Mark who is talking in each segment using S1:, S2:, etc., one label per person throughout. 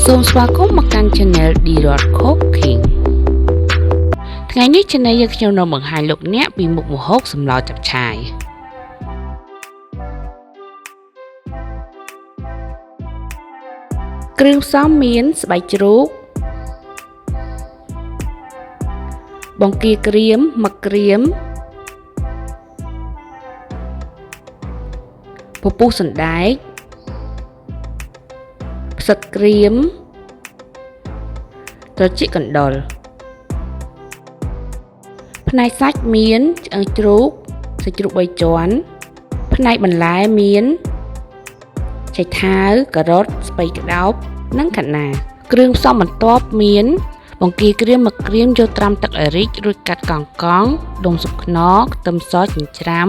S1: សូមស្វាគមន៍មកកាន់ channel Dyroth Cooking ថ្ងៃនេះ channel យើងខ្ញុំនឹងបង្ហាញលោកអ្នកពីមុខម្ហូបសម្លចាប់ឆាយគ្រឿងផ្សំមានស្បែកជ្រូកបង្គាក្រៀមមឹកក្រៀមពពុះសណ្ដែកផ្សិតក្រៀមត្រចៀកកណ្ដុរផ្នែកសាច់មានឆ្អឹងជ្រូកសាច់ជ្រូក3ជាន់ផ្នែកបន្លែមានចេកថាវការ៉ុតស្ពៃក្តោបនិងកាណាគ្រឿងផ្សំបន្ទាប់មានបង្គាក្រៀមមឹកក្រៀមយកត្រាំទឹកឲ្យរីករួចកាត់កង់កង់ដុំស៊ុបខ្នុរខ្ទឹមសចិញ្ច្រាំ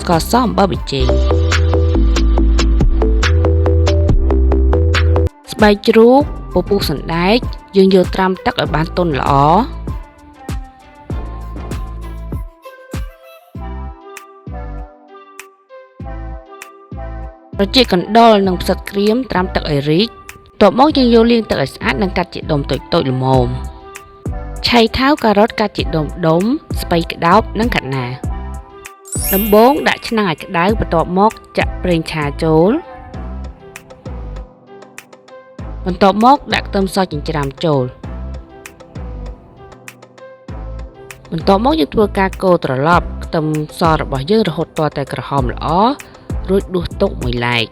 S1: ស្ករសអំបិលប៊ីចេងស្បែកជ្រូកពពុះសណ្ដែកយើងយកត្រាំទឹកឲ្យបានទន់ល្អត្រចៀកកណ្ដុរនិងផ្សិតក្រៀមត្រាំទឹកឲ្យរីកបន្ទាប់មកយើងយកលាងទឹកឲ្យស្អាតនិងកាត់ជាដុំតូចៗល្មមឆៃថាវការ៉ុតកាត់ជាដុំស្ពៃក្តោបនិងកាណាដំបូងដាក់ឆ្នាំងឲ្យក្តៅបន្ទាប់មកចាក់ប្រេងឆាចូលបន្ទាប់មកដាក់ខ្ទឹមសចិញ្ច្រាំចូលបន្ទាប់មកយើងធ្វើការកូរត្រឡប់ខ្ទឹមសរបស់យើងរហូតទាល់តែក្រហមល្អរួចដួសទុកមួយឡែក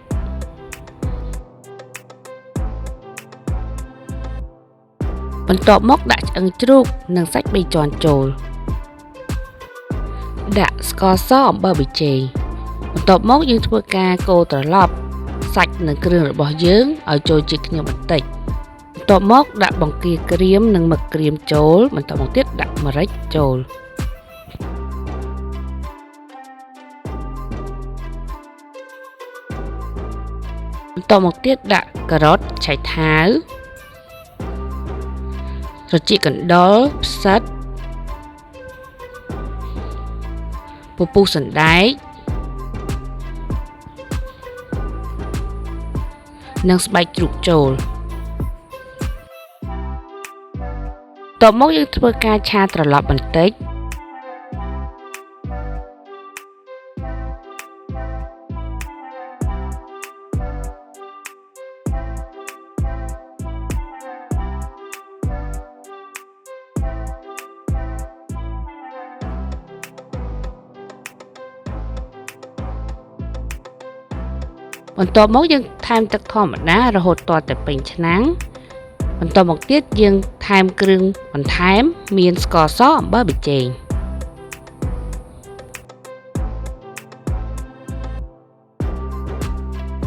S1: បន្ទាប់មកដាក់ឆ្អឹងជ្រូកនិងសាច់3ជាន់ចូលដាក់ស្ករសអំបិលប៊ីចេងបន្ទាប់មកយើងធ្វើការកូរត្រឡប់សាច់និងគ្រឿងរបស់យើងឲ្យចូលជាតិគ្នាបន្តិចបន្ទាប់មកដាក់បង្គាក្រៀមនិងមឹកក្រៀមចូលបន្តមកទៀតដាក់ម្រេចចូលបន្តមកទៀតដាក់ការ៉ុតឆៃថាវត្រចៀកកណ្ដុរផ្សិតពពុះសណ្ដែកនិងស្បែកជ្រូកចូលតបមកយើងធ្វើការឆាត្រឡប់បន្តិចបន្ទាប់មកយើងថែមទឹកធម្មតារហូតទាល់តែពេញឆ្នាំងបន្តមកទៀតយើងថែមគ្រឿងបន្ថែមមានស្ករសអំបិលប៊ីចេង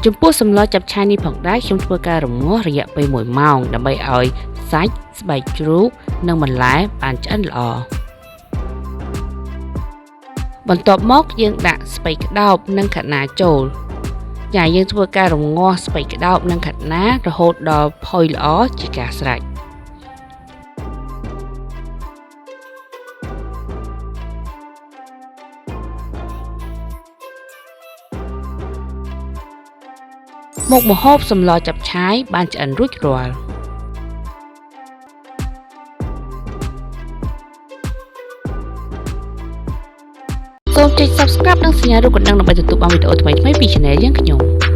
S1: ចំពោះសម្លចាប់ឆាយនេះផងដែរខ្ញុំធ្វើការរំងាស់រយៈពេល1ម៉ោងដើម្បីឲ្យសាច់ស្បែកជ្រូកនិងបន្លែបានឆ្អិនល្អបន្ទាប់មកយើងដាក់ស្ពៃក្តោបនិងខាត់ណាចូលយើងធ្វើការរំងាស់ស្ពៃក្តោបនិងខាត់ណារហូតដល់ផុយល្អជាការស្រេចមុខម្ហូបសម្លចាប់ឆាយបានឆ្អិនរួចរាល់សូមចុច Subscribe និងសញ្ញារូបកណ្ដឹងដើម្បីទទួលបានវីដេអូថ្មីៗពី Channel យើងខ្ញុំ